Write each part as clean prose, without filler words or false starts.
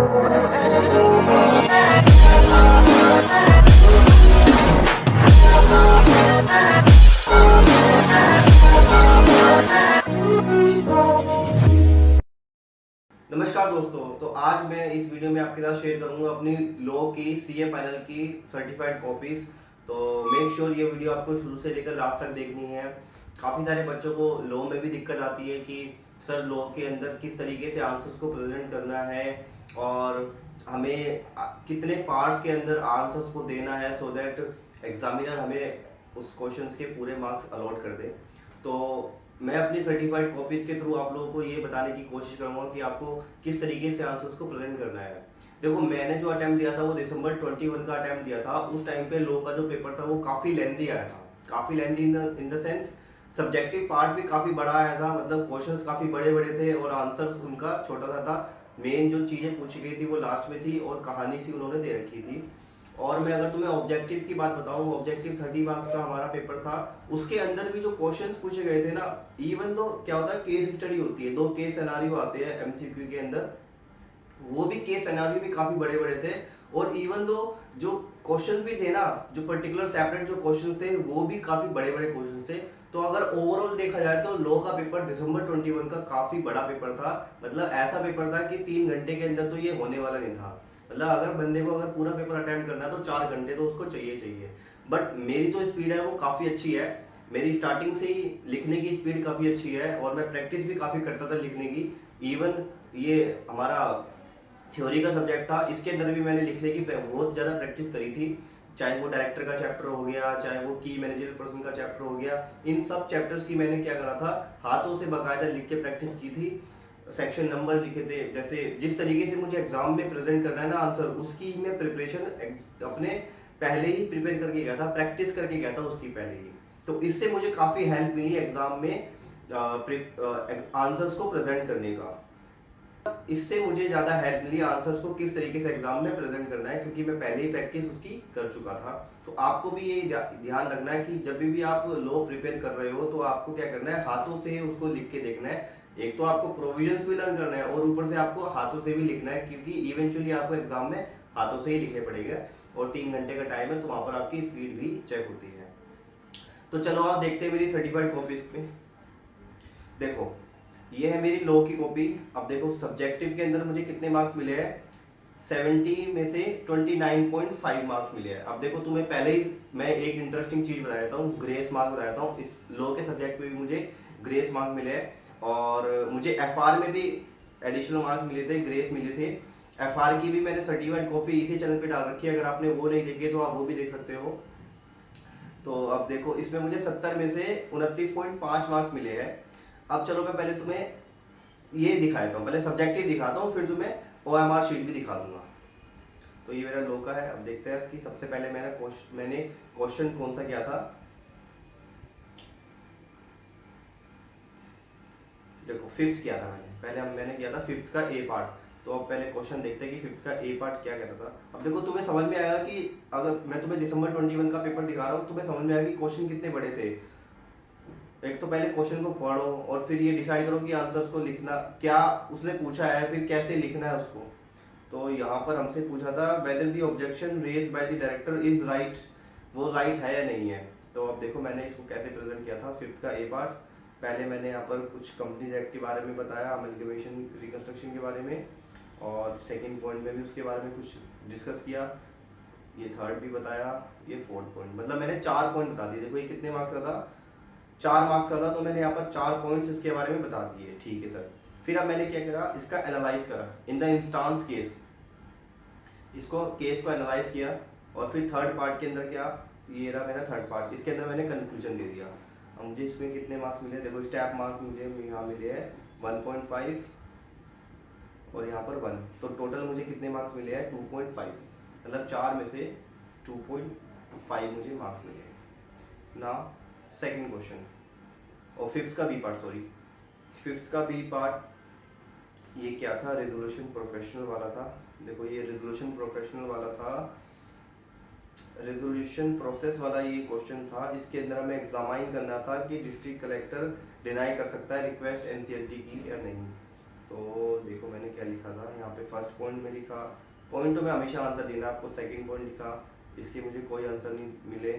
नमस्कार दोस्तों, तो आज मैं इस वीडियो में आपके साथ शेयर करूंगा अपनी लॉ की सीए फाइनल की सर्टिफाइड कॉपीज। तो मेक श्योर ये वीडियो आपको शुरू से लेकर लास्ट तक देखनी है। काफ़ी सारे बच्चों को लॉ में भी दिक्कत आती है कि सर लॉ के अंदर किस तरीके से आंसर्स को प्रेजेंट करना है और हमें कितने पार्ट्स के अंदर आंसर्स को देना है सो दैट एग्जामिनर हमें उस क्वेश्चंस के पूरे मार्क्स अलॉट कर दे। तो मैं अपनी सर्टिफाइड कॉपीज के थ्रू आप लोगों को ये बताने की कोशिश करूंगा कि आपको किस तरीके से आंसर्स को प्रेजेंट करना है। देखो, मैंने जो अटेम्प्ट दिया था वो दिसंबर 21 का अटेम्प्ट दिया था। उस टाइम पे लॉ का जो पेपर था वो काफ़ी लेंथी आया था, काफ़ी lengthy in the sense subjective part भी काफ़ी बड़ा आया था, मतलब क्वेश्चंस काफ़ी बड़े बड़े थे और आंसर्स उनका छोटा सा था। मेन जो चीज़ें पूछी गई थी वो लास्ट में थी और कहानी सी उन्होंने दे रखी थी। और मैं अगर तुम्हें ऑब्जेक्टिव की बात बताऊं, ऑब्जेक्टिव 30 मार्क्स का हमारा पेपर था। उसके अंदर भी जो क्वेश्चंस पूछे गए थे ना, इवन तो क्या होता है, केस स्टडी होती है, 2 केस सिनेरियो आते हैं एमसीक्यू के अंदर, वो भी केस सिनेरियो भी काफी बड़े बड़े थे। और इवन दो जो क्वेश्चंस भी थे ना, जो पर्टिकुलर सेपरेट जो क्वेश्चंस थे वो भी काफी बड़े बड़े क्वेश्चंस थे। तो अगर ओवरऑल देखा जाए तो लॉ का पेपर दिसंबर 21 का काफी बड़ा पेपर था। मतलब ऐसा पेपर था कि 3 घंटे के अंदर तो ये होने वाला नहीं था। मतलब अगर बंदे को अगर पूरा पेपर अटेम्प्ट करना है तो 4 घंटे तो उसको चाहिए। बट मेरी तो स्पीड है वो काफ़ी अच्छी है। मेरी स्टार्टिंग से ही लिखने की स्पीड काफ़ी अच्छी है और मैं प्रैक्टिस भी काफ़ी करता था लिखने की। इवन ये हमारा थ्योरी का सब्जेक्ट था, इसके अंदर भी मैंने लिखने की बहुत ज़्यादा प्रैक्टिस करी थी। चाहे वो डायरेक्टर का चैप्टर हो गया, चाहे वो की मैनेजर पर्सन का चैप्टर हो गया, इन सब चैप्टर्स की मैंने क्या करा था, हाथों से बाकायदा लिख के प्रैक्टिस की थी। सेक्शन नंबर लिखे थे, जैसे जिस तरीके से मुझे एग्जाम में प्रेजेंट करना है ना आंसर, उसकी मैं प्रिपरेशन अपने पहले ही प्रिपेयर करके गया था, प्रैक्टिस करके गया था उसकी पहले ही। तो इससे मुझे काफ़ी हेल्प मिली एग्जाम में आंसर्स को प्रेजेंट करने का। इससे मुझे ज़्यादा हेल्प मिली आंसर्स को किस तरीके से एग्जाम में प्रेजेंट करना है, क्योंकि मैं पहले ही प्रैक्टिस उसकी कर चुका था। तो आपको भी ये ध्यान रखना है कि जब भी आप लॉ प्रिपेयर कर रहे हो तो आपको क्या करना है, हाथों से उसको लिख के देखना है। एक तो आपको प्रोविजंस भी लर्न करना है और ऊपर से आपको हाथों से भी लिखना है, क्योंकि इवेंचुअली आपको एग्जाम में हाथों से ही लिखने पड़ेगा और 3 घंटे का टाइम है, तो वहां पर आपकी स्पीड भी चेक होती है। तो चलो आप देखते हैं मेरी सर्टिफाइड कॉपीज पे। देखो, ये है मेरी लॉ की कॉपी। अब देखो सब्जेक्टिव के अंदर मुझे कितने मार्क्स मिले हैं, 70 में से 29.5 मार्क्स मिले हैं। अब देखो, तुम्हें पहले ही मैं एक इंटरेस्टिंग चीज बता देता हूँ, ग्रेस मार्क बता देता हूँ। इस लॉ के सब्जेक्ट में भी मुझे ग्रेस मार्क मिले हैं और मुझे एफआर में भी एडिशनल मार्क मिले थे, ग्रेस मिले थे। एफआर की भी मैंने सर्टिफाइड कॉपी इसी चैनल पे डाल रखी है, अगर आपने वो नहीं देखी तो आप वो भी देख सकते हो। तो अब देखो, इसमें मुझे 70 में से 29.5 मार्क्स मिले हैं। अब चलो मैं पहले तुम्हें ये दिखाता हूँ, पहले सब्जेक्टिव दिखाता हूँ, फिर तुम्हें ओएमआर शीट भी दिखा दूंगा। तो ये मेरा लॉ का है। अब देखते हैं कि सबसे पहले मैंने क्वेश्चन कौन सा किया था। देखो, फिफ्थ किया था मैंने किया था फिफ्थ का ए पार्ट। तो अब पहले क्वेश्चन देखते हैं कि फिफ्थ का ए पार्ट क्या कहता था। अब देखो, तुम्हें समझ में आएगा कि अगर मैं तुम्हें दिसंबर 21 का पेपर दिखा रहा हूँ, तुम्हें समझ में आएगा कि क्वेश्चन कितने बड़े थे। एक तो पहले क्वेश्चन को पढ़ो और फिर ये डिसाइड करो कि आंसर्स को लिखना क्या उसने पूछा है, फिर कैसे लिखना है उसको। तो यहाँ पर हमसे पूछा था whether the objection raised by the director is right, वो राइट है या नहीं है। तो अब देखो मैंने इसको कैसे प्रेजेंट किया था फिफ्थ का ए पार्ट। पहले मैंने यहाँ पर कुछ कंपनीज एक्ट के बारे में बताया, अमलगमेशन रिकंस्ट्रक्शन के बारे में, और सेकंड पॉइंट में भी उसके बारे में कुछ डिस्कस किया। ये थर्ड भी बताया, ये फोर्थ पॉइंट, मतलब मैंने 4 पॉइंट बता दिए। देखो ये कितने मार्क्स का था, 4 मार्क्स का था, तो मैंने यहाँ पर 4 पॉइंट्स इसके बारे में बता दिए। ठीक है सर। फिर अब मैंने क्या करा, इसका एनालाइज करा इन द इंस्टांस केस, इसको केस को एनालाइज किया। और फिर थर्ड पार्ट के अंदर क्या, ये रहा मेरा थर्ड पार्ट, इसके अंदर मैंने कंक्लूजन दे दिया। अब मुझे इसमें कितने मार्क्स मिले, देखो स्टेप मार्क मुझे यहाँ मिले हैं 1.5 और यहाँ पर 1, तो टोटल मुझे कितने मार्क्स मिले हैं 2.5, मतलब 4 में से 2.5 मुझे मार्क्स मिले हैं ना। सेकंड क्वेश्चन और फिफ्थ का बी पार्ट, सॉरी फिफ्थ का बी पार्ट ये क्या था, रेजोल्यूशन प्रोफेशनल वाला था। देखो ये रेजोल्यूशन प्रोफेशनल वाला था, रेजोल्यूशन प्रोसेस वाला ये क्वेश्चन था। इसके अंदर हमें एग्जामाइन करना था कि डिस्ट्रिक्ट कलेक्टर डिनाई कर सकता है रिक्वेस्ट एनसीएलटी की या नहीं। तो देखो मैंने क्या लिखा था यहाँ पे, फर्स्ट पॉइंट में लिखा, पॉइंट तो मैं हमेशा आंसर देना आपको, सेकंड पॉइंट लिखा, इसके मुझे कोई आंसर नहीं मिले,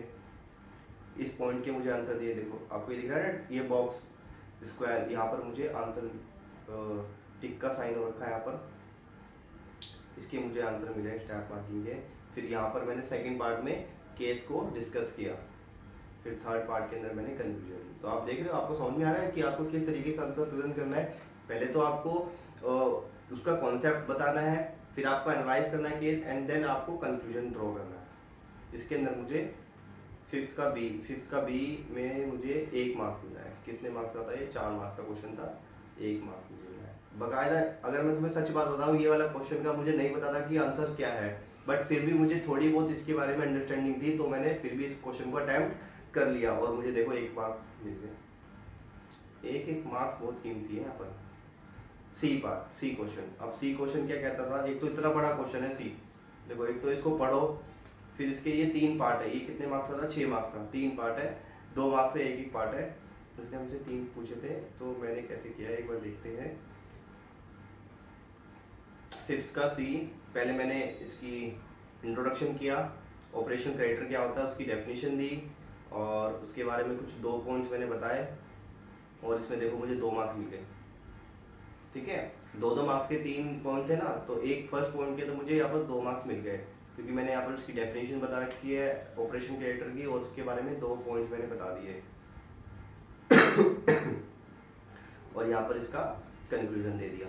इस पॉइंट के मुझे आंसर दिए, देखो आपको ये दिख रहा है ना, ये बॉक्स स्क्वायर, यहाँ पर मुझे आंसर टिक का साइन हो रखा है यहाँ पर, इसके मुझे आंसर मिले स्टेप मार्किंग के। फिर यहाँ पर मैंने सेकंड पार्ट में केस को डिस्कस किया, फिर थर्ड पार्ट के अंदर मैंने कंक्लूजन। तो आप देख रहे हो, आपको समझ में आ रहा है कि आपको किस तरीके से आंसर प्रेजेंट करना है। पहले तो आपको उसका कॉन्सेप्ट बताना है, फिर आपको एनालाइज करना है केस, एंड देन आपको कंक्लूजन ड्रॉ करना है। इसके अंदर मुझे फिफ्थ का बी में मुझे 1 मार्क्स मिला है। कितने मार्क्स आता है ये? 4 मार्क्स का क्वेश्चन था, 1 मार्क्स मुझे मिला है। बाकायदा अगर मैं तुम्हें सच बात बताऊं, ये वाला क्वेश्चन का मुझे नहीं पता था कि आंसर क्या है, बट फिर भी मुझे थोड़ी बहुत इसके बारे में अंडरस्टैंडिंग थी, तो मैंने फिर भी इस क्वेश्चन को अटेम्प्ट कर लिया और मुझे देखो 1 मार्क्स मिल गया। एक मार्क्स बहुत कीमती है यहाँ पर। सी क्वेश्चन। अब सी क्वेश्चन क्या कहता था, एक तो इतना बड़ा क्वेश्चन है सी, देखो एक तो इसको पढ़ो, फिर इसके ये 3 पार्ट है, ये कितने मार्क्स का था? 6 मार्क्स का, 3 पार्ट है, 2 मार्क्स से एक पार्ट है, इसने मुझे 3 पूछे थे। तो मैंने कैसे किया है एक बार देखते हैं। फिफ्थ का सी, पहले मैंने इसकी इंट्रोडक्शन किया, ऑपरेशन कैरेक्टर क्या होता है उसकी डेफिनेशन दी, और उसके बारे में कुछ 2 पॉइंट्स मैंने बताए, और इसमें देखो मुझे 2 मार्क्स मिल गए। ठीक है, 2 मार्क्स के 3 पॉइंट थे ना, तो एक फर्स्ट पॉइंट के तो मुझे यहाँ पर 2 मार्क्स मिल गए, क्योंकि मैंने यहाँ पर उसकी डेफिनेशन बता रखी है ऑपरेशन कैरेक्टर की, और उसके बारे में 2 पॉइंट मैंने बता दिए। और यहाँ पर इसका कंक्लूजन दे दिया।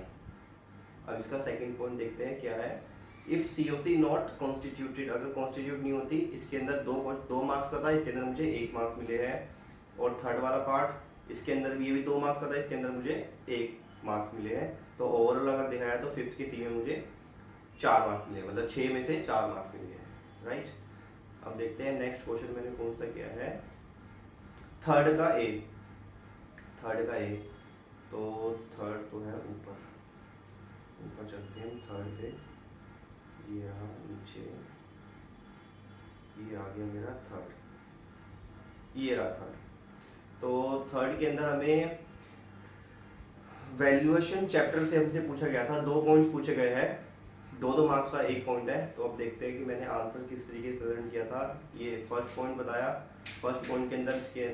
अब इसका सेकंड पॉइंट देखते हैं क्या है। इफ COC नॉट कॉन्स्टिट्यूटेड, अगर कॉन्स्टिट्यूट नहीं होती, इसके अंदर 2 मार्क्स का था, इसके अंदर मुझे 1 मार्क्स मिले हैं। और थर्ड वाला पार्ट, इसके अंदर भी ये भी 2 मार्क्स का था, इसके अंदर मुझे 1 मार्क्स मिले हैं। तो ओवरऑल अगर देखा जाए तो फिफ्थ के सी में मुझे 4 मार्क्स मिले, मतलब 6 में से 4 मार्क्स मिले हैं। राइट, अब देखते हैं नेक्स्ट क्वेश्चन मैंने कौन सा किया है। थर्ड का ए, तो थर्ड तो है ऊपर चलते हैं थर्ड पे, ये रहा नीचे, ये आ गया मेरा थर्ड, ये रहा थर्ड। तो थर्ड के अंदर हमें वैल्यूएशन चैप्टर से हमसे पूछा गया था, 2 पॉइंट्स पूछे गए हैं, 2 मार्क्स का 1 पॉइंट है। तो अब देखते हैं कि मैंने आंसर किस तरीके से प्रेजेंट किया था। ये फर्स्ट पॉइंट बताया, फर्स्ट पॉइंट के अंदर इसके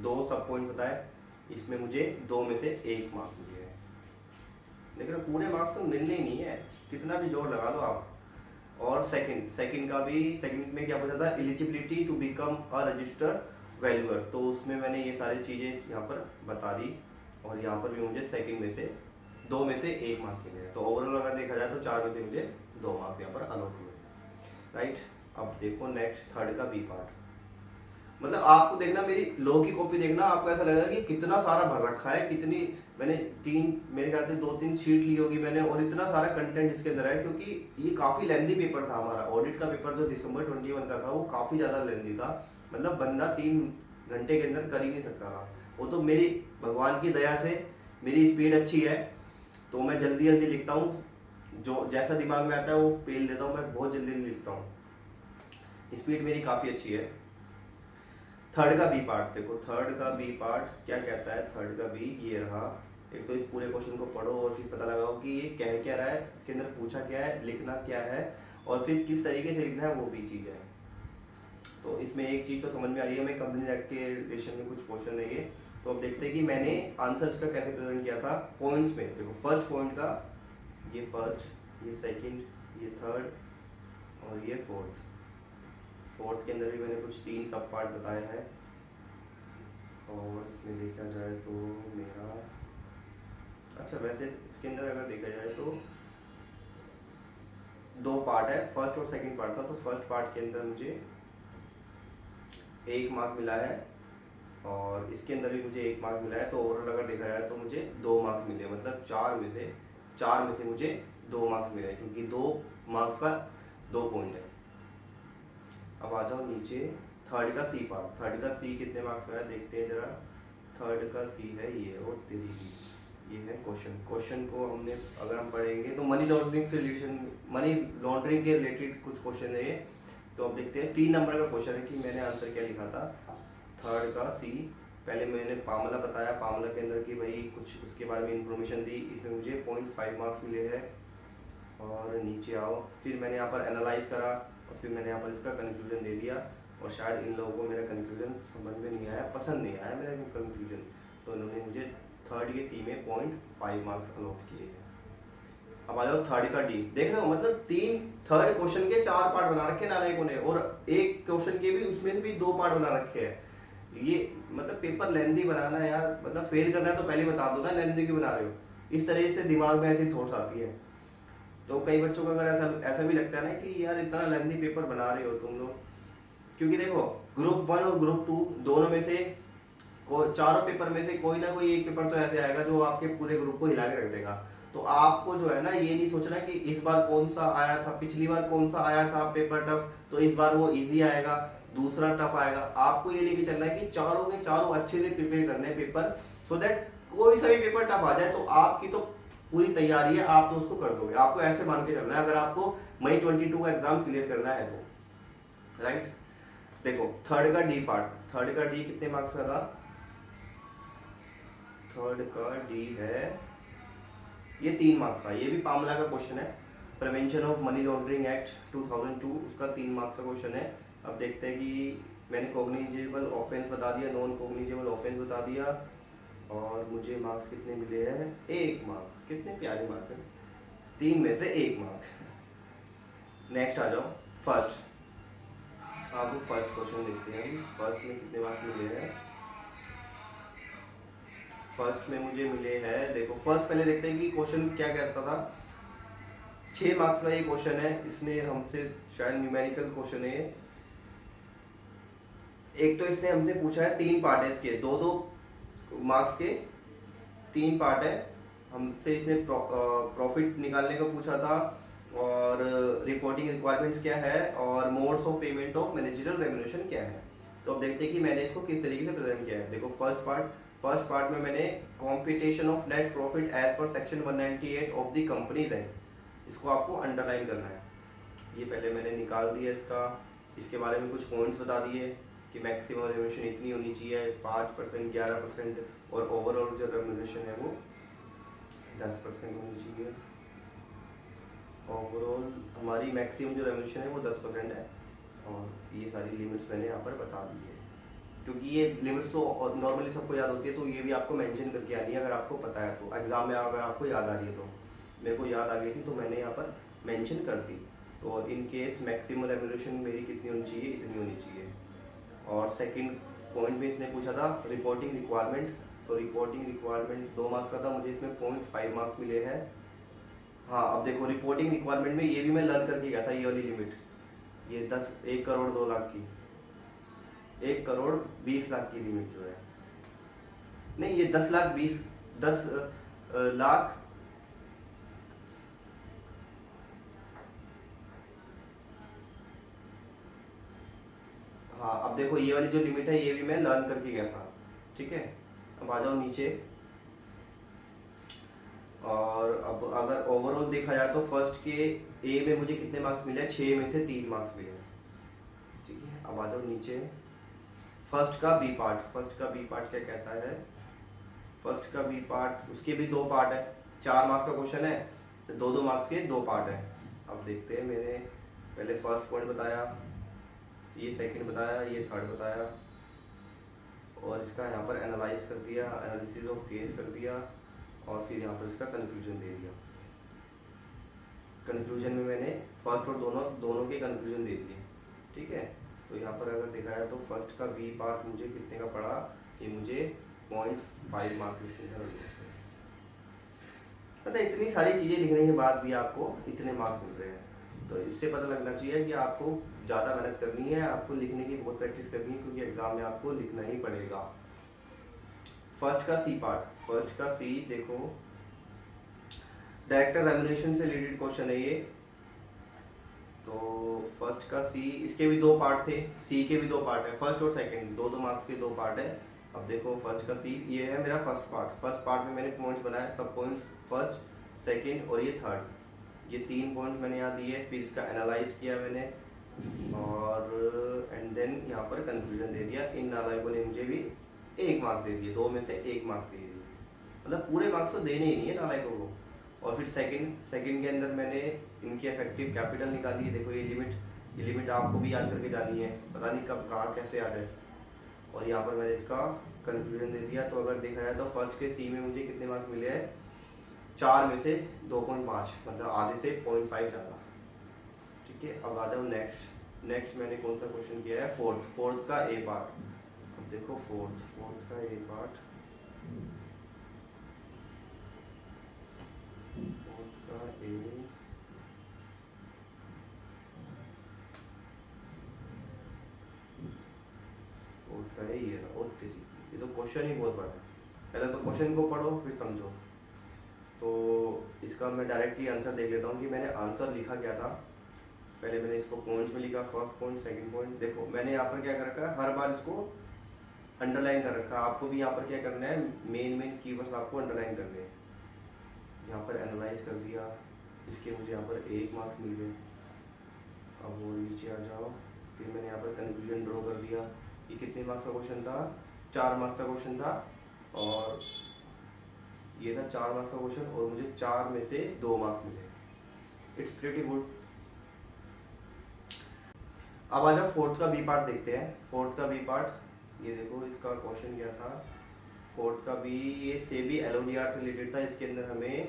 2 सब पॉइंट बताए, इसमें मुझे 2 में से 1 मार्क्स मिले हैं। लेकिन पूरे मार्क्स तो मिलने ही नहीं है, कितना भी जोर लगा लो आप। और सेकंड का भी, सेकंड में क्या पूछा था, eligibility to become a register valuer, तो उसमें मैंने ये सारी चीज़ें यहाँ पर बता दी, और यहाँ पर भी मुझे सेकंड में से 2 में से 1 मार्क्स मिले हैं। तो ओवरऑल अगर देखा जाए तो 4 में से मुझे 2 मार्क्स यहाँ पर अलॉट हुए। राइट, अब देखो नेक्स्ट थर्ड का बी पार्ट। मतलब आपको देखना, मेरी लॉ की कॉपी देखना, आपको ऐसा लगेगा कि कितना सारा भर रखा है, कितनी मैंने मेरे ख्याल से 2-3 शीट ली होगी मैंने, और इतना सारा कंटेंट इसके अंदर है, क्योंकि ये काफ़ी लेंथी पेपर था हमारा। ऑडिट का पेपर जो दिसंबर 21 का था, वो काफ़ी ज़्यादा लेंथी था, मतलब बंदा 3 घंटे के अंदर कर ही नहीं सकता था। वो तो मेरी भगवान की दया से मेरी स्पीड अच्छी है, तो मैं जल्दी लिखता हूँ, जो जैसा दिमाग में आता है वो पेल देता हूँ, मैं बहुत जल्दी लिखता हूँ, स्पीड मेरी काफ़ी अच्छी है। थर्ड का बी पार्ट देखो, थर्ड का बी पार्ट क्या कहता है। थर्ड का बी ये रहा, एक तो इस पूरे क्वेश्चन को पढ़ो और फिर पता लगाओ कि ये कह क्या रहा है, इसके अंदर पूछा क्या है, लिखना क्या है, और फिर किस तरीके से लिखना है, वो भी चीज़ है। तो इसमें एक चीज़ तो समझ में आ रही है, मैं कंपनी एक्ट के रिलेशन में कुछ क्वेश्चन है ये। तो अब देखते हैं कि मैंने आंसर्स का कैसे प्रेजेंट किया था पॉइंट्स में। देखो फर्स्ट पॉइंट का, ये फर्स्ट, ये सेकंड, ये थर्ड और ये फोर्थ के अंदर भी मैंने कुछ 3 सब पार्ट बताए हैं। और इसमें देखा जाए तो मेरा, अच्छा वैसे इसके अंदर अगर देखा जाए तो 2 पार्ट है, फर्स्ट और सेकंड पार्ट था। तो फर्स्ट पार्ट के अंदर मुझे 1 मार्क मिला है, और इसके अंदर भी मुझे 1 मार्क मिला है। तो ओवरऑल अगर देखा जाए तो मुझे 2 मार्क्स मिले, मतलब 4 में से मुझे 2 मार्क्स मिले, क्योंकि 2 मार्क्स का 2 पॉइंट है। अब आ जाओ नीचे, थर्ड का सी पार्ट। थर्ड का सी कितने मार्क्स का है देखते हैं जरा। थर्ड का सी है ये, और तेरी ये है क्वेश्चन को हमने अगर हम पढ़ेंगे तो मनी लॉन्ड्रिंग के रिलेटेड कुछ क्वेश्चन है ये। तो अब देखते हैं 3 नंबर का क्वेश्चन है कि मैंने आंसर क्या लिखा था। थर्ड का सी पहले मैंने पामला बताया, पामला के अंदर की भाई कुछ उसके बारे में इंफॉर्मेशन दी, इसमें मुझे 0.5 मार्क्स मिले हैं। और नीचे आओ, फिर मैंने यहाँ पर एनालाइज करा और फिर मैंने यहाँ पर इसका कंक्लूजन दे दिया। और शायद इन लोगों को मेरा कंक्लूजन समझ में नहीं आया, पसंद नहीं आया मेरा कंक्लूजन, तो इन्होंने मुझे थर्ड के सी में 0.5 मार्क्स अलॉट किए हैं। अब आ जाओ थर्ड का डी। देख रहे हो, मतलब थर्ड क्वेश्चन के 4 पार्ट बना रखे नालायकों ने, और एक क्वेश्चन के भी उसमें भी 2 पार्ट बना रखे हैं। ये मतलब पेपर लेंथी बनाना है यार, मतलब फेल करना है तो पहले बता दो ना लेंथी क्यों बना रहे हो। इस तरह से दिमाग में ऐसी थॉट्स आती है। तो कई बच्चों को अगर ऐसा भी लगता है ना कि यार इतना लेंथी पेपर बना रहे हो तुम लोग, क्योंकि देखो ग्रुप 1 और ग्रुप 2 दोनों में से चारों पेपर में से कोई ना कोई एक पेपर तो ऐसे आएगा जो आपके पूरे ग्रुप को हिला के रख देगा। तो आपको जो है ना ये नहीं सोचना कि इस बार कौन सा आया था, पिछली बार कौन सा आया था पेपर टफ, तो इस बार वो इजी आएगा, दूसरा टफ आएगा। आपको ये लेके चलना है कि चारों के चारों अच्छे से प्रिपेयर करने पेपर, सो दैट कोई सा भी पेपर टफ आ जाए तो आपकी तो पूरी तैयारी है, आप तो उसको कर दोगे। आपको ऐसे मान के चलना है अगर आपको मई 22 का एग्जाम क्लियर करना है तो, राइट। देखो थर्ड का डी पार्ट, थर्ड का डी कितने मार्क्स का था? थर्ड का डी है ये 3 मार्क्स का। ये भी पामला का क्वेश्चन है, prevention of money laundering act 2002, उसका 3 मार्क्स का क्वेश्चन है। अब देखते हैं कि मैंने कॉग्निजेबल ऑफेंस बता दिया, नॉन कॉग्निजेबल ऑफेंस बता दिया, और मुझे मार्क्स कितने मिले हैं? 1 मार्क्स। कितने प्यारे मार्क्स हैं, 3 में से 1 मार्क। नेक्स्ट आ जाओ फर्स्ट। आपको फर्स्ट क्वेश्चन देखते हैं हम, फर्स्ट में कितने मार्क्स मिले हैं। फर्स्ट में मुझे मिले हैं, देखो फर्स्ट पहले देखते हैं कि क्वेश्चन क्या कहता था। 6 मार्क्स का ये क्वेश्चन है, इसने हमसे शायद न्यूमेरिकल क्वेश्चन है। एक तो इसने हमसे पूछा है 3 पार्ट है इसके, 2-2 मार्क्स के 3 पार्ट है। हमसे इसने प्रॉफिट निकालने का पूछा था, और रिपोर्टिंग रिक्वायरमेंट्स क्या है, और modes of payment of managerial remuneration क्या है। तो अब देखते हैं कि मैंने इसको किस तरीके से प्रेजेंट किया है। देखो फर्स्ट पार्ट में मैंने competition of net profit as per section 198 of the companies act, इसको आपको अंडरलाइन करना है। ये पहले मैंने निकाल दिया इसके बारे में कुछ पॉइंट्स बता दिए कि मैक्सिमम रेम्युनरेशन इतनी होनी चाहिए, 5%, 11%, और ओवरऑल जो रेम्युनरेशन है वो 10% होनी चाहिए। ओवरऑल हमारी मैक्सिमम जो रेम्युनरेशन है वो 10% है, और ये सारी लिमिट्स मैंने यहाँ पर बता दी है। क्योंकि ये लिमिट्स तो नॉर्मली सबको याद होती है, तो ये भी आपको मेंशन करके आनी है अगर आपको पता है तो। एग्जाम में अगर आपको याद आ रही है तो, मेरे को याद आ गई थी तो मैंने यहाँ पर मेंशन कर दी। तो इन केस मैक्सिमम रेम्युनरेशन मेरी कितनी होनी चाहिए? इतनी होनी चाहिए। और सेकंड पॉइंट में इसने पूछा था रिपोर्टिंग रिक्वायरमेंट, तो रिपोर्टिंग रिक्वायरमेंट 2 मार्क्स का था, मुझे इसमें 0.5 मार्क्स मिले हैं। हाँ अब देखो रिपोर्टिंग रिक्वायरमेंट में ये भी मैं लर्न करके गया था, ये वाली लिमिट, ये 1 करोड़ 2 लाख की, 1 करोड़ 20 लाख की लिमिट जो है, नहीं ये 10 लाख हाँ अब देखो ये वाली जो लिमिट है ये भी मैं लर्न करके गया था, ठीक है। अब आ जाओ नीचे, और अब अगर ओवरऑल देखा जाए तो फर्स्ट के ए में मुझे कितने मार्क्स मिले? 6 में से 3 मार्क्स मिले, ठीक है। अब आ जाओ नीचे, फर्स्ट का बी पार्ट क्या कहता है? फर्स्ट का बी पार्ट, उसके भी 2 पार्ट है, 4 मार्क्स का क्वेश्चन है, 2-2 मार्क्स के 2 पार्ट है। अब देखते हैं, मैंने पहले फर्स्ट पॉइंट बताया, ये सेकंड बताया, ये थर्ड बताया, और इसका यहाँ पर एनालाइज कर दिया, एनालिसिस ऑफ केस कर दिया, और फिर यहाँ पर इसका कंक्लूजन दे दिया। कंक्लूजन में मैंने फर्स्ट और दोनों के कंक्लूजन दे दिए, ठीक है। तो यहाँ पर अगर देखा जाए तो फर्स्ट का बी पार्ट मुझे कितने का पड़ा? ये मुझे 0.5 मार्क्स इसके अंदर, मतलब इतनी सारी चीज़ें लिखने के बाद भी आपको इतने मार्क्स मिल रहे हैं, तो इससे पता लगना चाहिए कि आपको ज़्यादा मेहनत करनी है, आपको लिखने की बहुत प्रैक्टिस करनी है, क्योंकि एग्जाम में आपको लिखना ही पड़ेगा। फर्स्ट का सी पार्ट, फर्स्ट का सी देखो, डायरेक्टर रेम्युनरेशन से रिलेटेड क्वेश्चन है ये। तो फर्स्ट का सी, इसके भी 2 पार्ट थे, सी के भी 2 पार्ट है, फर्स्ट और सेकंड 2-2 मार्क्स के 2 पार्ट है। अब देखो फर्स्ट का सी, ये है मेरा फर्स्ट पार्ट में मैंने पॉइंट्स बनाए, सब पॉइंट्स फर्स्ट, सेकंड और ये थर्ड, ये 3 पॉइंट मैंने यहाँ दिए, फिर इसका एनालाइज किया मैंने, और एंड देन यहाँ पर कंक्लूजन दे दिया। इन नालायकों ने मुझे भी 1 मार्क्स दे दिए, 2 में से 1 मार्क्स दे दिए, मतलब पूरे मार्क्स तो देने ही नहीं है नालायकों को। और फिर सेकंड के अंदर मैंने इनकी इफेक्टिव कैपिटल निकाली है। देखो ये लिमिट आपको भी याद करके जानी है, पता नहीं कब कहाँ कैसे आ जाए। और यहाँ पर मैंने इसका कंक्लूजन दे दिया। तो अगर देखा जाए तो फर्स्ट के सी में मुझे कितने मार्क्स मिले हैं, 4 में से 2.5, मतलब आधे से 0.5 ज़्यादा। ठीक है, अब आ जाओ नेक्स्ट मैंने कौन सा क्वेश्चन किया है, फोर्थ का ए पार्ट। अब देखो फोर्थ का ए पार्ट, फोर्थ का ए, फोर्थ का ए, ये तो क्वेश्चन ही बहुत बड़ा है। पहले तो क्वेश्चन को पढ़ो फिर समझो। तो इसका मैं डायरेक्टली आंसर देख लेता हूँ कि मैंने आंसर लिखा क्या था। पहले मैंने इसको पॉइंट्स में लिखा, फर्स्ट पॉइंट, सेकंड पॉइंट। देखो मैंने यहाँ पर क्या कर रखा है, हर बार इसको अंडरलाइन कर रखा है। आपको भी यहाँ पर क्या करना है, मेन कीवर्ड्स आपको अंडरलाइन करने हैं। यहाँ पर एनालाइज कर दिया, इसके मुझे यहाँ पर 1 मार्क्स मिल गए। अब वो नीचे आ जाओ, फिर मैंने यहाँ पर कंक्लूजन ड्रॉ कर दिया। ये कितने मार्क्स का क्वेश्चन था, 4 मार्क्स का क्वेश्चन था, और ये था 4 मार्क्स का क्वेश्चन, और मुझे 4 में से 2 मार्क्स मिले। It's pretty good. अब आ जाओ फोर्थ का बी पार्ट देखते हैं। फोर्थ का बी पार्ट, ये देखो इसका क्वेश्चन क्या था। फोर्थ का बी, ये सेबी एलओडीआर से रिलेटेड था। इसके अंदर हमें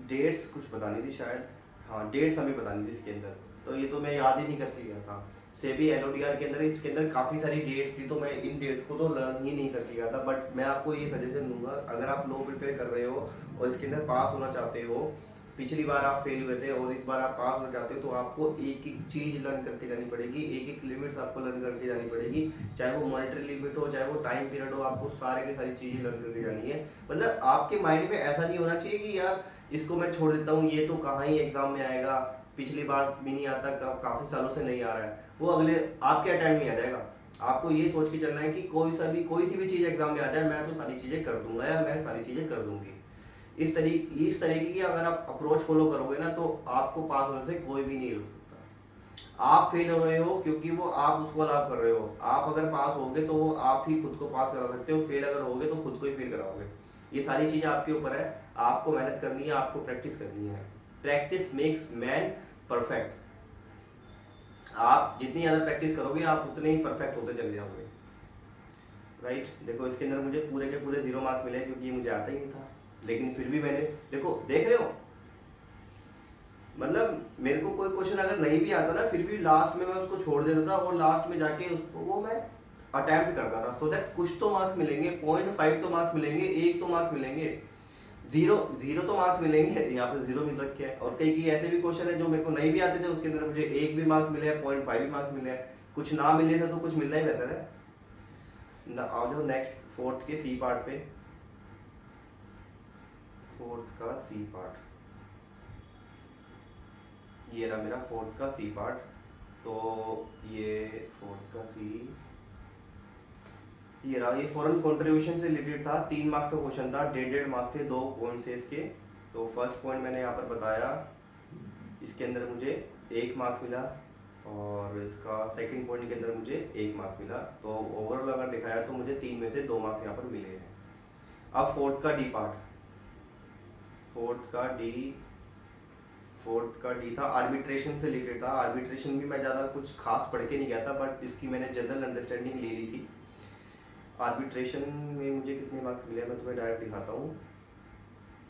डेट्स कुछ बतानी थी शायद, हाँ डेट्स हमें बतानी थी इसके अंदर। तो ये तो मैं याद ही नहीं करके गया था। सेबी एलओडीआर के अंदर, इसके अंदर काफ़ी सारी डेट्स थी, तो मैं इन डेट्स को तो लर्न ही नहीं करके गया था। बट मैं आपको ये सजेशन दूंगा, अगर आप लो प्रिपेयर कर रहे हो और इसके अंदर पास होना चाहते हो, पिछली बार आप फेल हुए थे और इस बार आप पास होना चाहते हो, तो आपको एक एक चीज़ लर्न करके जानी पड़ेगी, एक एक लिमिट्स आपको लर्न करके जानी पड़ेगी। चाहे वो मॉनेटरी लिमिट हो, चाहे वो टाइम पीरियड हो, आपको सारे के सारी चीज़ें लर्न करके जानी है। मतलब आपके माइंड में ऐसा नहीं होना चाहिए कि यार इसको मैं छोड़ देता हूँ, ये तो कहाँ ही एग्जाम में आएगा, पिछली बार भी नहीं आता, काफ़ी सालों से नहीं आ रहा है, वो अगले आपके अटेम्प्ट में आ जाएगा। आपको ये सोच के चलना है कि कोई सी भी चीज़ एग्जाम में आ जाए, मैं तो सारी चीज़ें कर दूंगा या मैं सारी चीज़ें कर दूंगी। इस तरीके की अगर आप अप्रोच फॉलो करोगे ना, तो आपको पास होने से कोई भी नहीं रोक सकता। आप फेल हो रहे हो क्योंकि वो आप उसको अलाउ कर रहे हो। आप अगर पास होगे तो वो आप ही खुद को पास करा सकते हो, फेल अगर होगे तो खुद को ही फेल कराओगे। ये सारी चीज़ें आपके ऊपर है, आपको मेहनत करनी है, आपको प्रैक्टिस करनी है। Practice makes man perfect. आप जितनी ज़्यादा प्रैक्टिस करोगे आप उतने ही परफेक्ट होते चले जाओगे। राइट, देखो इसके अंदर मुझे पूरे के पूरे 0 मार्क्स मिले क्योंकि ये मुझे आता ही नहीं था, लेकिन फिर भी मैंने, देखो देख रहे हो, मतलब मेरे को कोई क्वेश्चन अगर नहीं भी आता ना, फिर भी लास्ट में मैं उसको छोड़ देता था और लास्ट में जाके उसको वो मैं अटेम्प्ट करता था, सो दैट कुछ तो मार्क्स मिलेंगे, 0.5 तो मार्क्स मिलेंगे, 1 तो मार्क्स मिलेंगे, जीरो तो मार्क्स मिलेंगे। यहाँ पे 0 मिल रखे हैं। और कई ऐसे भी क्वेश्चन है जो मेरे को नहीं भी आते थे, उसके अंदर मुझे 1 भी मार्क्स मिले हैं, 0.5 भी मार्क्स मिले हैं। कुछ ना मिले थे तो कुछ मिलना ही बेहतर है ना। आओ जो नेक्स्ट फोर्थ के सी पार्ट पे, फोर्थ का सी पार्ट, ये रहा मेरा फोर्थ का सी पार्ट। तो ये फोर्थ का सी, ये रहा, ये फॉरेन कंट्रीब्यूशन से रिलेटेड था। 3 मार्क्स का क्वेश्चन था, 1.5 मार्क्स से 2 पॉइंट थे इसके। तो फर्स्ट पॉइंट मैंने यहाँ पर बताया, इसके अंदर मुझे 1 मार्क्स मिला, और इसका सेकंड पॉइंट के अंदर मुझे 1 मार्क्स मिला। तो ओवरऑल अगर दिखाया तो मुझे 3 में से 2 मार्क्स यहाँ पर मिले हैं। अब फोर्थ का डी पार्ट, फोर्थ का डी था, आर्बिट्रेशन से रिलेटेड था। आर्बिट्रेशन भी मैं ज़्यादा कुछ खास पढ़ के नहीं गया था, बट इसकी मैंने जनरल अंडरस्टैंडिंग ले ली थी। आर्बिट्रेशन में मुझे कितने मार्क्स मिले हैं मैं तुम्हें डायरेक्ट दिखाता हूँ।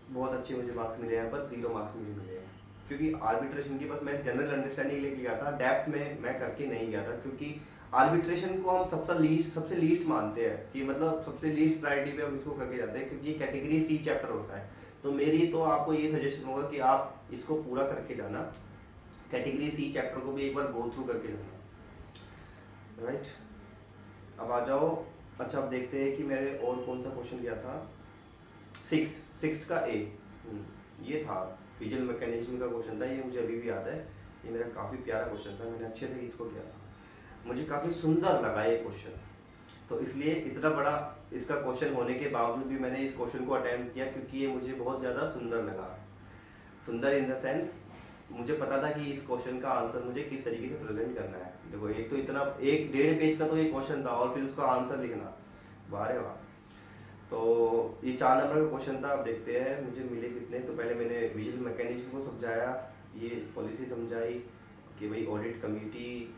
बहुत अच्छे मुझे मार्क्स मिले हैं, यहाँ पर 0 मार्क्स मुझे मिले हैं, क्योंकि आर्बिट्रेशन की बस मैं जनरल अंडरस्टैंडिंग लेके गया था, डेप्थ में मैं करके नहीं गया था। क्योंकि आर्बिट्रेशन को हम सबसे लीस्ट मानते हैं, कि मतलब सबसे लीस्ट प्रायोरिटी पे हम इसको करके जाते हैं, क्योंकि ये कैटेगरी सी चैप्टर होता है। तो मेरी तो आपको ये सजेशन होगा कि आप इसको पूरा करके जाना, कैटेगरी सी चैप्टर को भी एक बार गो थ्रू करके जाना। राइट, अब आ जाओ। अच्छा, अब देखते हैं कि मेरे और कौन सा क्वेश्चन किया था। सिक्स्थ का ए, ये था, फिजिकल मैकेनिज्म का क्वेश्चन था। ये मुझे अभी भी याद है, ये मेरा काफ़ी प्यारा क्वेश्चन था, मैंने अच्छे से इसको किया था, मुझे काफ़ी सुंदर लगा ये क्वेश्चन। तो इसलिए इतना बड़ा इसका क्वेश्चन होने के बावजूद भी मैंने इस क्वेश्चन को अटेम्प्ट किया, क्योंकि ये मुझे बहुत ज़्यादा सुंदर लगा। सुंदर इन द सेंस मुझे पता था कि इस क्वेश्चन का आंसर मुझे किस तरीके से प्रेजेंट करना है। देखो एक तो इतना 1.5 पेज का तो ये क्वेश्चन था और फिर उसका आंसर लिखना, वाह रे वाह। तो ये 4 नंबर का क्वेश्चन था। अब देखते हैं मुझे मिले कितने। तो पहले मैंने विजुअल मैकेनिज्म को समझाया, ये पॉलिसी समझाई कि भाई ऑडिट कमेटी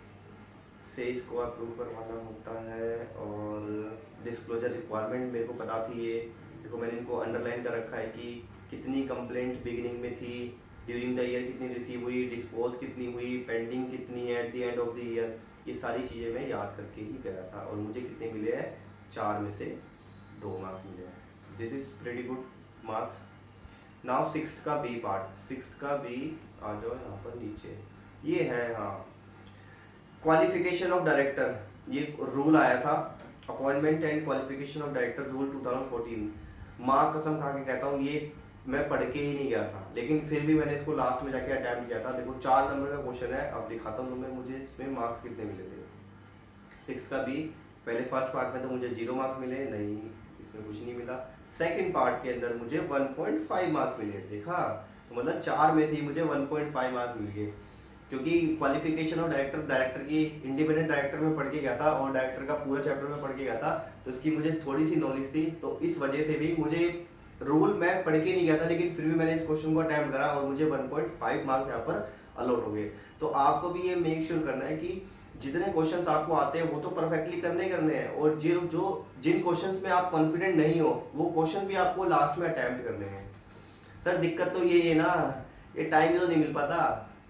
से इसको अप्रूव करवाना होता है, और डिस्क्लोजर रिक्वायरमेंट मेरे को पता थी ये। देखो मैंने इनको अंडरलाइन कर रखा है कि कितनी कंप्लेंट बिगिनिंग में थी, ड्यूरिंग द ईयर कितनी रिसीव हुई, डिस्पोज कितनी हुई, पेंडिंग कितनी है at the end of the year. ये सारी चीज़ें मैं याद करके ही गया था, और मुझे कितने मिले हैं, 4 में से 2 मार्क्स मिले हैं। This is pretty good marks. Now sixth का बी पार्ट, सिक्स्थ का बी आ जाओ यहाँ पर नीचे, ये है हाँ क्वालिफिकेशन ऑफ डायरेक्टर। ये रूल आया था, appointment and qualification of director rule 2014। माँ कसम खा के कहता हूँ ये मैं पढ़ के ही नहीं गया था, लेकिन फिर भी मैंने इसको लास्ट में जाके अटेम्प्ट किया था। देखो 4 नंबर का क्वेश्चन है, अब दिखाता हूँ तुम्हें मुझे इसमें मार्क्स कितने मिले थे। सिक्स का बी, पहले फर्स्ट पार्ट में तो मुझे 0 मार्क्स मिले, नहीं इसमें कुछ नहीं मिला। सेकंड पार्ट के अंदर मुझे 1.5 मार्क्स मिले, देखा तो मतलब 4 में से मुझे 1.5 मार्क्स मिल गए, क्योंकि क्वालिफिकेशन ऑफ डायरेक्टर की इंडिपेंडेंट डायरेक्टर में पढ़ के गया था, और डायरेक्टर का पूरा चैप्टर में पढ़ के गया था, तो इसकी मुझे थोड़ी सी नॉलेज थी। तो इस वजह से भी मुझे रूल मैं पढ़ के नहीं गया था, लेकिन फिर भी मैंने इस क्वेश्चन को अटेम्प्ट करा और मुझे 1.5 मार्क्स यहाँ पर अलॉट हो गए। तो आपको भी ये मेक श्योर करना है कि जितने क्वेश्चंस आपको आते हैं वो तो परफेक्टली करने हैं, और जिन क्वेश्चंस में आप कॉन्फिडेंट नहीं हो वो क्वेश्चन भी आपको लास्ट में अटेम्प्ट करने हैं। सर दिक्कत तो ये है ना, ये टाइम ही तो नहीं मिल पाता,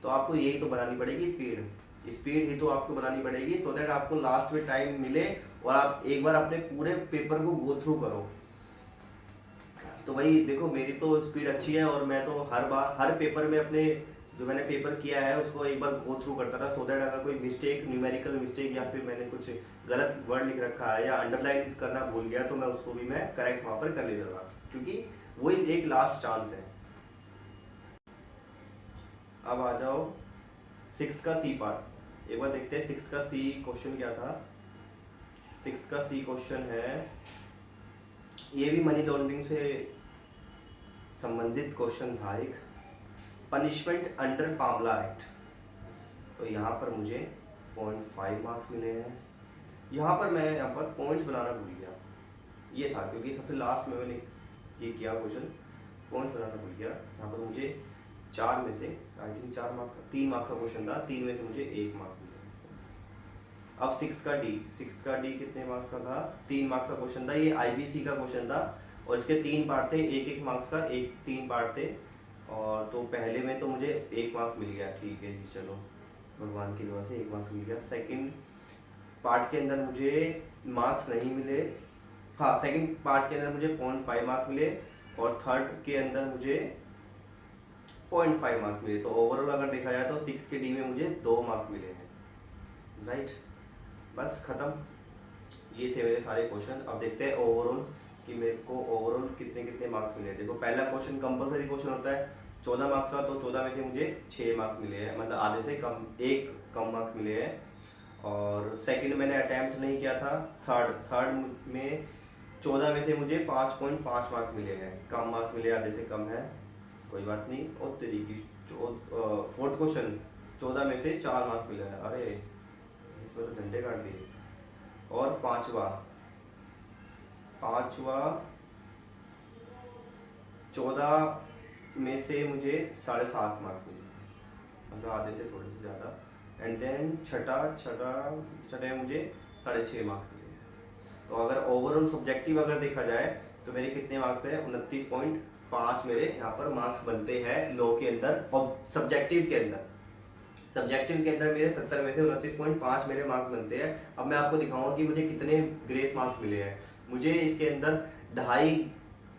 तो आपको यही तो बनानी पड़ेगी स्पीड ही तो आपको बनानी पड़ेगी, सो दैट आपको लास्ट में टाइम मिले और आप एक बार अपने पूरे पेपर को गो थ्रू करो। तो भाई देखो मेरी तो स्पीड अच्छी है, और मैं तो हर पेपर में अपने जो मैंने पेपर किया है उसको एक बार गो थ्रू करता था, सो दैट अगर कोई मिस्टेक, न्यूमेरिकल मिस्टेक, या फिर मैंने कुछ गलत वर्ड लिख रखा है या अंडरलाइन करना भूल गया, तो मैं उसको भी मैं करेक्ट वहाँ पर कर लेता था, क्योंकि वही एक लास्ट चांस है। अब आ जाओ सिक्स्थ का सी पार्ट, एक बार देखते हैं सिक्स्थ का सी क्वेश्चन क्या था। सिक्स्थ का सी क्वेश्चन है, ये भी मनी लॉन्ड्रिंग से संबंधित क्वेश्चन था एक, पनिशमेंट अंडर पामला एक्ट। तो यहाँ पर मुझे 0.5 मार्क्स मिले हैं। यहाँ पर पॉइंट्स बनाना भूल गया, ये था क्योंकि सबसे लास्ट में मैंने ये किया क्वेश्चन, पॉइंट्स बनाना भूल गया। यहाँ पर मुझे 4 में से आई थिंक 4 मार्क्स, 3 मार्क्स का क्वेश्चन था, 3 में से मुझे 1 मार्क्स मिला। अब सिक्स्थ का डी कितने मार्क्स का था, 3 मार्क्स का क्वेश्चन था, ये आईबीसी का क्वेश्चन था, और इसके 3 पार्ट थे, 1-1 मार्क्स का, 3 पार्ट थे। और तो पहले में तो मुझे 1 मार्क्स मिल गया, ठीक है जी, चलो भगवान की दुआ से 1 मार्क्स मिल गया। सेकंड पार्ट के अंदर मुझे मार्क्स नहीं मिले, हाँ सेकंड पार्ट के अंदर मुझे 0.5 मार्क्स मिले, और थर्ड के अंदर मुझे 0.5 मार्क्स मिले। तो ओवरऑल अगर देखा जाए तो सिक्स्थ के डी में मुझे 2 मार्क्स मिले हैं, राइट। बस खत्म, ये थे मेरे सारे क्वेश्चन। अब देखते हैं ओवरऑल कि मेरे को ओवरऑल कितने कितने मार्क्स मिले। देखो पहला क्वेश्चन कंपलसरी क्वेश्चन होता है 14 मार्क्स का, तो 14 में से मुझे 6 मार्क्स मिले हैं, मतलब आधे से कम, 1 कम मार्क्स मिले हैं। और सेकंड मैंने अटैम्प्ट नहीं किया था। थर्ड में 14 में से मुझे 5.5 मार्क्स मिले हैं, कम मार्क्स मिले, आधे से कम है, कोई बात नहीं। और तरीकी फोर्थ क्वेश्चन 14 में से 4 मार्क्स मिले हैं, अरे इसमें तो झंडे काट दिए। और पांचवा 14 में से मुझे 7.5 मार्क्स मिले, मतलब आधे से थोड़े से ज़्यादा। एंड देन छठे मुझे 6.5 मार्क्स मिले। तो अगर ओवरऑल सब्जेक्टिव अगर देखा जाए तो मेरे कितने मार्क्स हैं, 29.5 मेरे यहाँ पर मार्क्स बनते हैं लॉ के अंदर। और सब्जेक्टिव के अंदर मेरे 70 में से 29.5 मेरे मार्क्स बनते हैं। अब मैं आपको दिखाऊंगा कि मुझे कितने ग्रेस मार्क्स मिले हैं। मुझे इसके अंदर 2.5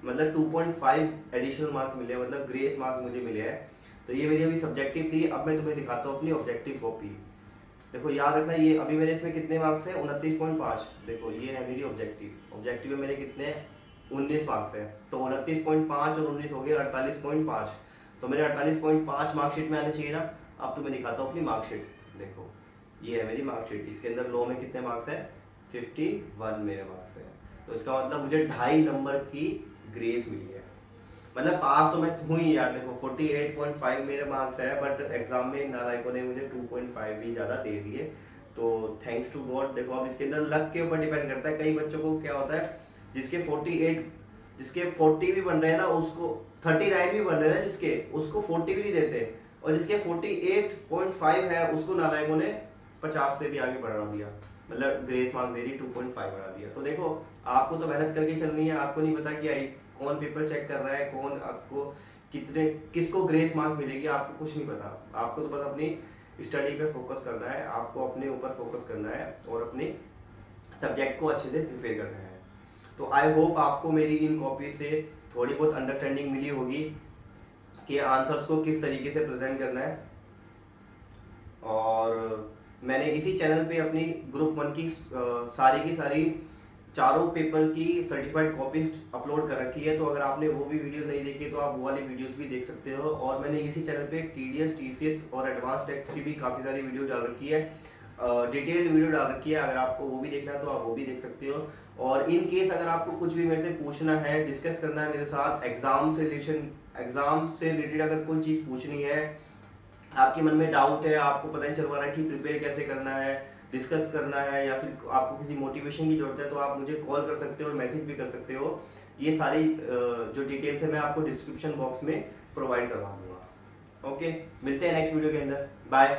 मतलब 2.5 एडिशनल मार्क्स मिले हैं, मतलब ग्रेस मार्क्स मुझे मिले हैं। तो ये मेरी अभी सब्जेक्टिव थी। अब मैं तुम्हें दिखाता हूँ अपनी ऑब्जेक्टिव कॉपी। देखो याद रखना, ये अभी मेरे इसमें कितने मार्क्स हैं, 29.5। देखो ये है मेरी ऑब्जेक्टिव में मेरे कितने 19 मार्क्स है, तो 29.5 और 19 हो गए 48.5। तो मेरे 48.5 मार्कशीट में आने चाहिए ना। अब तो मैं दिखाता हूँ अपनी मार्कशीट। देखो ये है मेरी मार्कशीट, इसके अंदर लॉ में कितने मार्क्स है, 51 मेरे मार्क्स है। तो इसका मतलब मुझे 2.5 नंबर की ग्रेस मिली है। मतलब पास तो मैं हूँ ही यार, देखो 48.5 मेरे मार्क्स है, बट एग्जाम में नालायकों ने मुझे 2.5 भी ज़्यादा दे दिए। तो थैंक्स टू गॉड। देखो अब इसके अंदर लक के ऊपर डिपेंड करता है। कई बच्चों को क्या होता है, जिसके 48, जिसके 40 भी बन रहे हैं ना, उसको 39 भी बन रहे हैं ना, जिसके उसको 40 भी नहीं देते, और जिसके 48.5 है उसको नालायकों ने 50 से भी आगे बढ़ा दिया, मतलब ग्रेस मार्क दे रही 2.5 बढ़ा दिया। तो देखो आपको तो मेहनत करके चलनी है, आपको नहीं पता कि कौन पेपर चेक कर रहा है, कौन आपको कितने, किसको ग्रेस मार्क मिलेगी, आपको कुछ नहीं पता। आपको तो बस अपनी स्टडी पे फोकस करना है, आपको अपने ऊपर फोकस करना है और अपने सब्जेक्ट को अच्छे से प्रिपेयर करना है। तो आई होप आपको मेरी इन कॉपी से थोड़ी बहुत अंडरस्टैंडिंग मिली होगी कि आंसर्स को किस तरीके से प्रेजेंट करना है। और मैंने इसी चैनल पे अपनी ग्रुप 1 की सारी चारों पेपर की सर्टिफाइड कॉपी अपलोड कर रखी है। तो अगर आपने वो भी वीडियो नहीं देखी तो आप वो वाली वीडियोस भी देख सकते हो। और मैंने इसी चैनल पे TDS, TCS और एडवांस टैक्स की भी काफ़ी सारी वीडियो डाल रखी है, डिटेल वीडियो डाल रखी है। अगर आपको वो भी देखना है तो आप वो भी देख सकते हो। और इन केस अगर आपको कुछ भी मेरे से पूछना है, डिस्कस करना है मेरे साथ, एग्जाम से रिलेटेड अगर कोई चीज़ पूछनी है, आपके मन में डाउट है, आपको पता नहीं चल पा रहा है कि प्रिपेयर कैसे करना है, डिस्कस करना है, या फिर आपको किसी मोटिवेशन की जरूरत है, तो आप मुझे कॉल कर सकते हो और मैसेज भी कर सकते हो। ये सारी जो डिटेल्स है मैं आपको डिस्क्रिप्शन बॉक्स में प्रोवाइड करवा दूंगा। ओके, मिलते हैं नेक्स्ट वीडियो के अंदर। बाय।